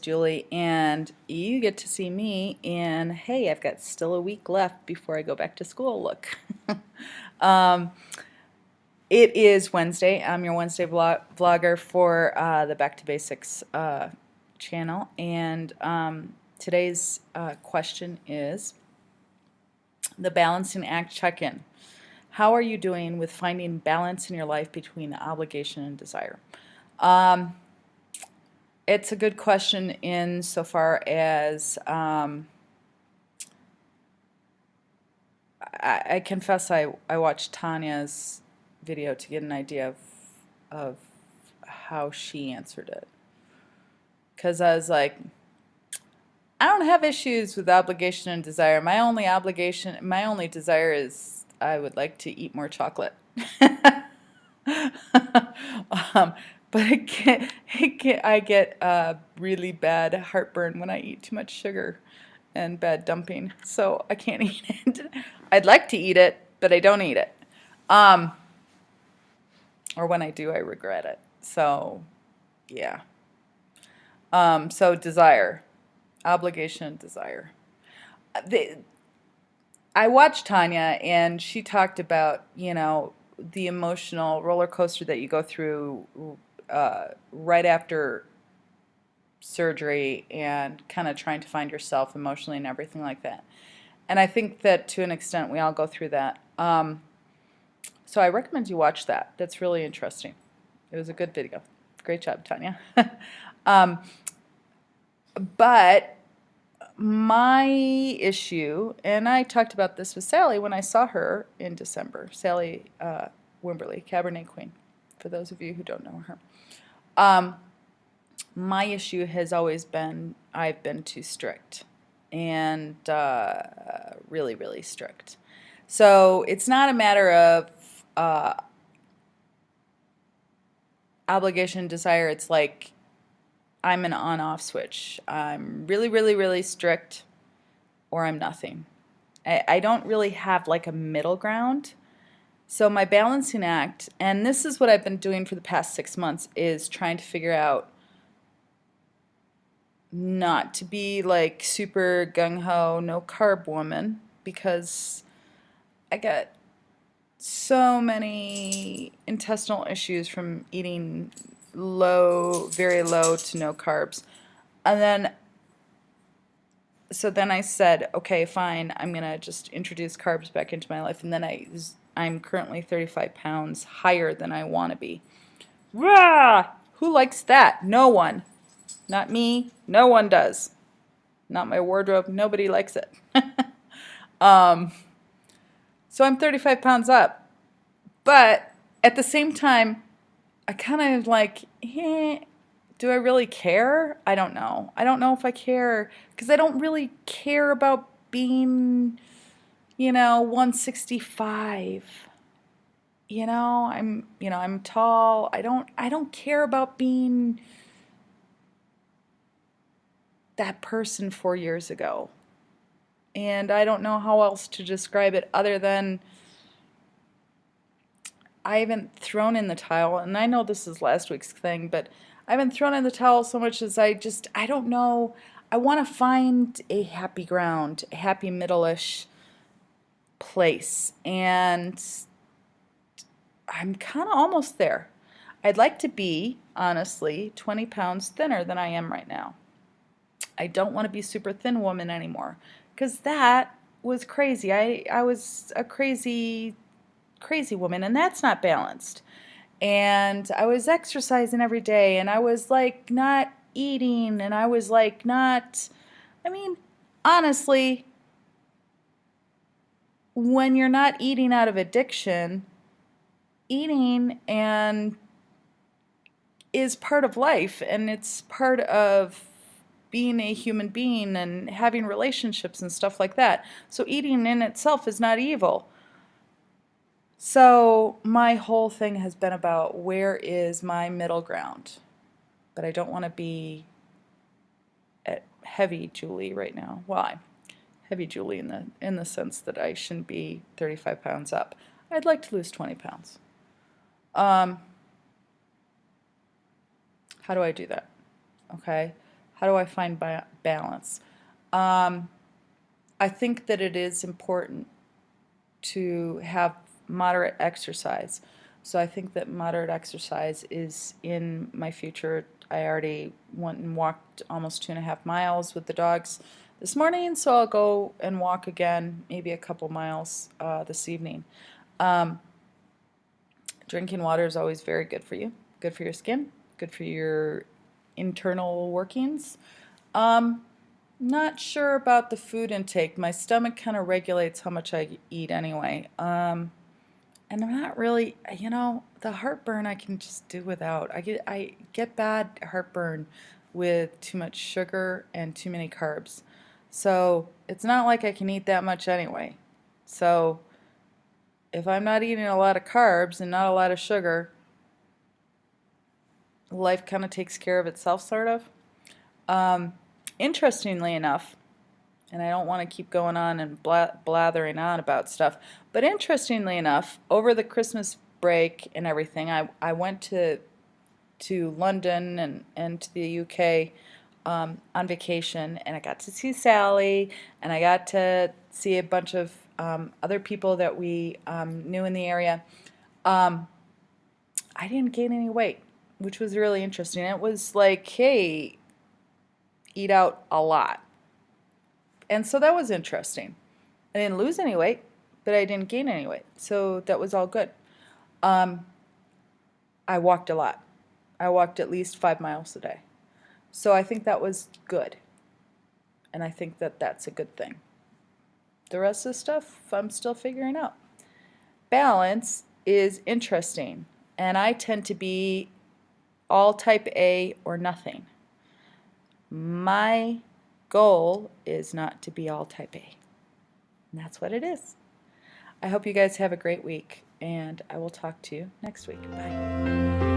Julie, and you get to see me in, hey, I've got still a week left before I go back to school look. um, it is Wednesday. I'm your Wednesday vlogger for the Back to Basics channel, and today's question is the balancing act check-in. How are you doing with finding balance in your life between obligation and desire? It's a good question insofar as I confess I watched Tanya's video to get an idea of how she answered it. Because I was like, I don't have issues with obligation and desire. My only desire is I would like to eat more chocolate. But I get really bad heartburn when I eat too much sugar and bad dumping, so I can't eat it. I'd like to eat it, but I don't eat it. Or when I do, I regret it. So, yeah. So desire, obligation, and desire. I watched Tanya, and she talked about, the emotional roller coaster that you go through right after surgery and kind of trying to find yourself emotionally and everything like that. And I think that to an extent we all go through that. So I recommend you watch that. That's really interesting. It was a good video. Great job, Tanya. But my issue, and I talked about this with Sally when I saw her in December, Sally Wimberly, Cabernet Queen, for those of you who don't know her. My issue has always been I've been too strict, and really, really strict. So it's not a matter of obligation, desire. It's like I'm an on-off switch. I'm really, really, really strict, or I'm nothing. I don't really have like a middle ground. So my balancing act, and this is what I've been doing for the past 6 months, is trying to figure out not to be like super gung-ho, no carb woman, because I got so many intestinal issues from eating low, very low to no carbs. And then, so then I said, okay, fine, I'm going to just introduce carbs back into my life. And then I'm currently 35 pounds higher than I want to be. Rah! Who likes that? No one. Not me. No one does. Not my wardrobe. Nobody likes it. So I'm 35 pounds up. But at the same time, I kind of like, do I really care? I don't know. I don't know if I care, because I don't really care about being, 165. I'm tall. I don't care about being that person 4 years ago. And I don't know how else to describe it other than I haven't thrown in the towel, and I know this is last week's thing, but I haven't thrown in the towel so much as I don't know. I want to find a happy ground, a happy middle-ish place, and I'm kind of almost there. I'd like to be, honestly, 20 pounds thinner than I am right now. I don't want to be super thin woman anymore, because that was crazy. I was a crazy woman, and that's not balanced. And I was exercising every day, and I was like not eating, and I was like not, honestly, when you're not eating out of addiction, eating and is part of life, and it's part of being a human being and having relationships and stuff like that. So eating in itself is not evil. So my whole thing has been about where is my middle ground. But I don't want to be at heavy Julie right now. Why? Heavy Julie in the sense that I shouldn't be 35 pounds up. I'd like to lose 20 pounds. How do I do that? Okay. How do I find balance? I think that it is important to have moderate exercise. So I think that moderate exercise is in my future. I already went and walked almost 2.5 miles with the dogs this morning, so I'll go and walk again, maybe a couple miles this evening. Drinking water is always very good for you, good for your skin, good for your internal workings. Not sure about the food intake. My stomach kind of regulates how much I eat anyway. And I'm not really, the heartburn I can just do without. I get bad heartburn with too much sugar and too many carbs. So it's not like I can eat that much anyway. So if I'm not eating a lot of carbs and not a lot of sugar, life kind of takes care of itself, sort of. Interestingly enough, and I don't want to keep going on and blathering on about stuff, but interestingly enough, over the Christmas break and everything, I went to London and to the UK on vacation, and I got to see Sally, and I got to see a bunch of other people that we knew in the area. I didn't gain any weight, which was really interesting. It was like, hey, eat out a lot. And so that was interesting. I didn't lose any weight, but I didn't gain any weight. So that was all good. I walked a lot. I walked at least 5 miles a day. So I think that was good. And I think that that's a good thing. The rest of the stuff I'm still figuring out. Balance is interesting. And I tend to be all type A or nothing. My goal is not to be all type A. And that's what it is. I hope you guys have a great week, and I will talk to you next week. Bye.